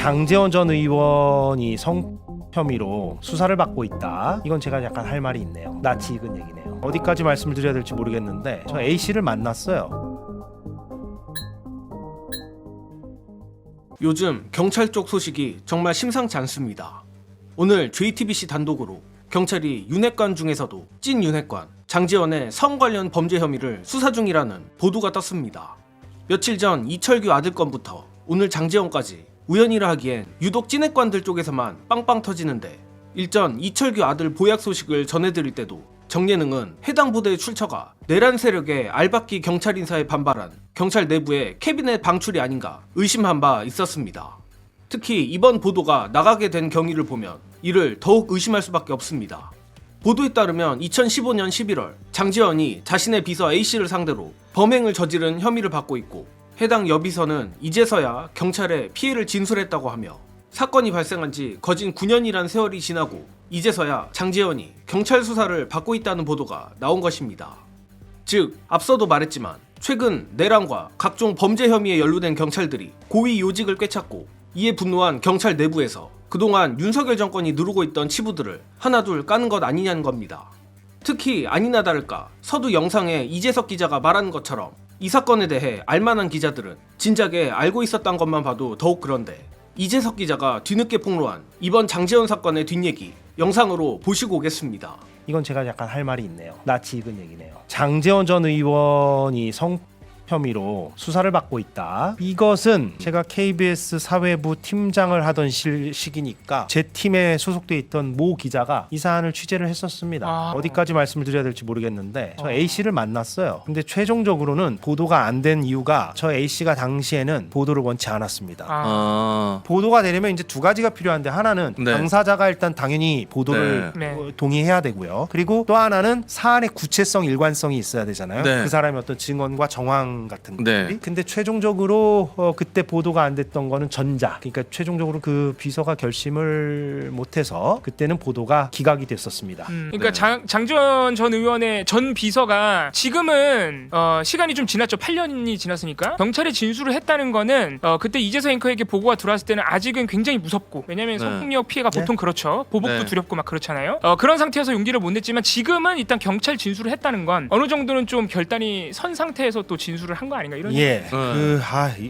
장제원 전 의원이 성혐의로 수사를 받고 있다. 이건 제가 약간 할 말이 있네요. 낯이 익은 얘기네요. 어디까지 말씀을 드려야 될지 모르겠는데 저 A씨를 만났어요. 요즘 경찰 쪽 소식이 정말 심상치 않습니다. 오늘 JTBC 단독으로 경찰이 윤핵관 중에서도 찐 윤핵관 장제원의 성 관련 범죄 혐의를 수사 중이라는 보도가 떴습니다. 며칠 전 이철규 아들 건부터 오늘 장제원까지 우연이라 하기엔 유독 찐핵관들 쪽에서만 빵빵 터지는데, 일전 이철규 아들 보약 소식을 전해드릴 때도 정예능은 해당 부대의 출처가 내란 세력의 알박기 경찰 인사에 반발한 경찰 내부의 캐비넷 방출이 아닌가 의심한 바 있었습니다. 특히 이번 보도가 나가게 된 경위를 보면 이를 더욱 의심할 수밖에 없습니다. 보도에 따르면 2015년 11월 장제원이 자신의 비서 A씨를 상대로 범행을 저지른 혐의를 받고 있고, 해당 여비서는 이제서야 경찰에 피해를 진술했다고 하며 사건이 발생한 지 거진 9년이란 세월이 지나고 이제서야 장제원이 경찰 수사를 받고 있다는 보도가 나온 것입니다. 즉, 앞서도 말했지만 최근 내란과 각종 범죄 혐의에 연루된 경찰들이 고위 요직을 꿰찼고, 이에 분노한 경찰 내부에서 그동안 윤석열 정권이 누르고 있던 치부들을 하나둘 까는 것 아니냐는 겁니다. 특히 아니나 다를까 서두 영상에 이재석 기자가 말하는 것처럼 이 사건에 대해 알만한 기자들은 진작에 알고 있었던 것만 봐도 더욱 그런데, 이재석 기자가 뒤늦게 폭로한 이번 장제원 사건의 뒷얘기 영상으로 보시고 오겠습니다. 이건 제가 약간 할 말이 있네요. 낯이 익은 얘기네요. 장제원 전 의원이 혐의로 수사를 받고 있다. 이것은 제가 KBS 사회부 팀장을 하던 시기니까 제 팀에 소속돼 있던 모 기자가 이 사안을 취재를 했었습니다. 어디까지 말씀을 드려야 될지 모르겠는데 저 A씨를 만났어요. 근데 최종적으로는 보도가 안 된 이유가 저 A씨가 당시에는 보도를 원치 않았습니다. 보도가 되려면 이제 두 가지가 필요한데, 하나는 당사자가 일단 당연히 보도를 동의해야 되고요. 그리고 또 하나는 사안의 구체성, 일관성이 있어야 되잖아요. 그 사람의 어떤 증언과 정황 같은 것들이. 근데 최종적으로 그때 보도가 안 됐던 거는 전자. 그러니까 최종적으로 그 비서가 결심을 못해서 그때는 보도가 기각이 됐었습니다. 그러니까 장제원 전 의원의 전 비서가 지금은 시간이 좀 지났죠. 8년이 지났으니까 경찰에 진술을 했다는 거는 그때 이재석 앵커에게 보고가 들어왔을 때는 아직은 굉장히 무섭고, 왜냐면 성폭력 피해가 보통 그렇죠. 보복도 두렵고 막 그렇잖아요. 그런 상태에서 용기를 못 냈지만 지금은 일단 경찰 진술을 했다는 건 어느 정도는 좀 결단이 선 상태에서 또 진술을 한 거 아닌가 이런.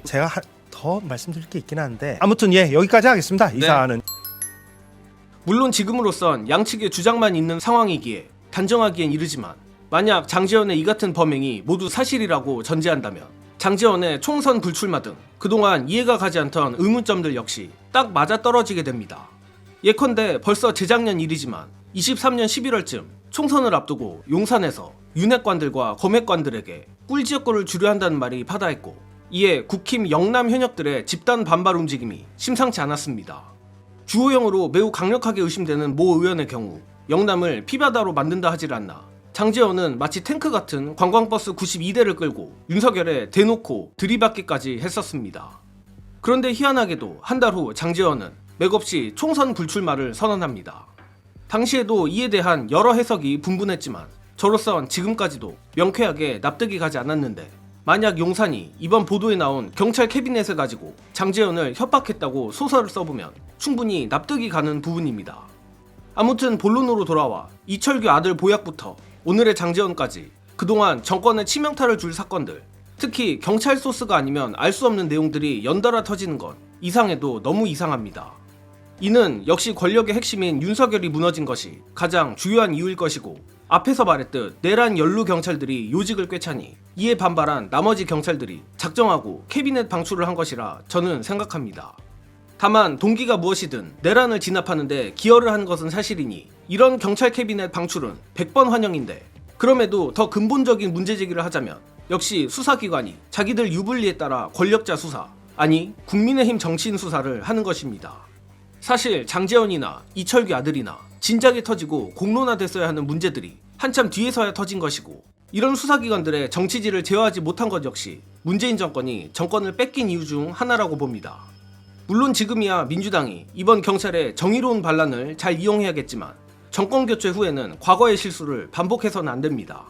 제가 더 말씀드릴 게 있긴 한데 아무튼 여기까지 하겠습니다. 이 사안은. 물론 지금으로선 양측의 주장만 있는 상황이기에 단정하기엔 이르지만, 만약 장제원의 이 같은 범행이 모두 사실이라고 전제한다면 장제원의 총선 불출마 등 그동안 이해가 가지 않던 의문점들 역시 딱 맞아떨어지게 됩니다. 예컨대 벌써 재작년 일이지만 23년 11월쯤 총선을 앞두고 용산에서 윤핵관들과 검핵관들에게 꿀지역구를 주려 한다는 말이 파다했고, 이에 국힘 영남 현역들의 집단 반발 움직임이 심상치 않았습니다. 주호영으로 매우 강력하게 의심되는 모 의원의 경우 영남을 피바다로 만든다 하질 않나 장제원은 마치 탱크 같은 관광버스 92대를 끌고 윤석열에 대놓고 들이받기까지 했었습니다. 그런데 희한하게도 한 달 후 장제원은 맥없이 총선 불출마를 선언합니다. 당시에도 이에 대한 여러 해석이 분분했지만 저로선 지금까지도 명쾌하게 납득이 가지 않았는데, 만약 용산이 이번 보도에 나온 경찰 캐비넷을 가지고 장제원을 협박했다고 소설을 써보면 충분히 납득이 가는 부분입니다. 아무튼 본론으로 돌아와 이철규 아들 보약부터 오늘의 장제원까지 그동안 정권에 치명타를 줄 사건들, 특히 경찰 소스가 아니면 알 수 없는 내용들이 연달아 터지는 건 이상해도 너무 이상합니다. 이는 역시 권력의 핵심인 윤석열이 무너진 것이 가장 주요한 이유일 것이고, 앞에서 말했듯 내란 연루 경찰들이 요직을 꿰차니 이에 반발한 나머지 경찰들이 작정하고 캐비넷 방출을 한 것이라 저는 생각합니다. 다만 동기가 무엇이든 내란을 진압하는데 기여를 한 것은 사실이니 이런 경찰 캐비넷 방출은 100번 환영인데, 그럼에도 더 근본적인 문제제기를 하자면 역시 수사기관이 자기들 유불리에 따라 권력자 수사, 아니 국민의힘 정치인 수사를 하는 것입니다. 사실 장제원이나 이철규 아들이나 진작에 터지고 공론화됐어야 하는 문제들이 한참 뒤에서야 터진 것이고, 이런 수사기관들의 정치질을 제어하지 못한 것 역시 문재인 정권이 정권을 뺏긴 이유 중 하나라고 봅니다. 물론 지금이야 민주당이 이번 경찰의 정의로운 반란을 잘 이용해야겠지만 정권 교체 후에는 과거의 실수를 반복해서는 안 됩니다.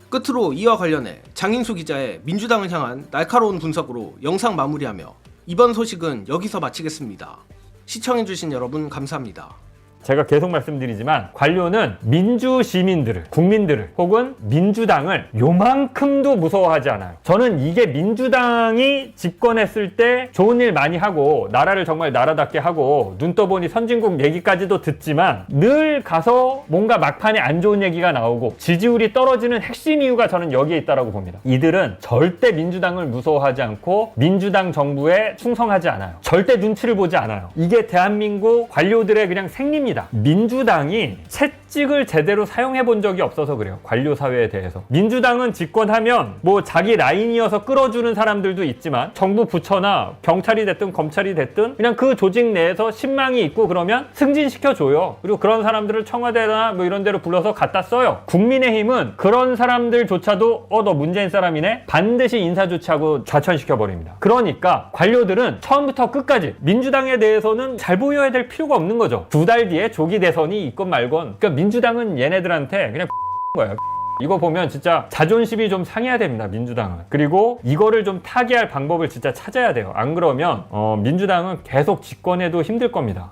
끝으로 이와 관련해 장인수 기자의 민주당을 향한 날카로운 분석으로 영상 마무리하며 이번 소식은 여기서 마치겠습니다. 시청해주신 여러분 감사합니다. 제가 계속 말씀드리지만 관료는 민주 시민들을, 국민들을 혹은 민주당을 요만큼도 무서워하지 않아요. 저는 이게 민주당이 집권했을 때 좋은 일 많이 하고 나라를 정말 나라답게 하고 눈 떠보니 선진국 얘기까지도 듣지만 늘 가서 뭔가 막판에 안 좋은 얘기가 나오고 지지율이 떨어지는 핵심 이유가 저는 여기에 있다고 봅니다. 이들은 절대 민주당을 무서워하지 않고 민주당 정부에 충성하지 않아요. 절대 눈치를 보지 않아요. 이게 대한민국 관료들의 그냥 생리입니다. 민주당이 채찍을 제대로 사용해 본 적이 없어서 그래요. 관료 사회에 대해서. 민주당은 집권하면 뭐 자기 라인이어서 끌어주는 사람들도 있지만 정부 부처나 경찰이 됐든 검찰이 됐든 그냥 그 조직 내에서 신망이 있고 그러면 승진시켜줘요. 그리고 그런 사람들을 청와대나 뭐 이런 데로 불러서 갖다 써요. 국민의힘은 그런 사람들조차도 너 문재인 사람이네? 반드시 인사조치하고 좌천시켜버립니다. 그러니까 관료들은 처음부터 끝까지 민주당에 대해서는 잘 보여야 될 필요가 없는 거죠. 2달 뒤에 조기 대선이 있건 말건. 그러니까 민주당은 얘네들한테 그냥 거야. 이거 보면 진짜 자존심이 좀 상해야 됩니다. 민주당은. 그리고 이거를 좀 타개할 방법을 진짜 찾아야 돼요. 안 그러면 민주당은 계속 집권해도 힘들 겁니다.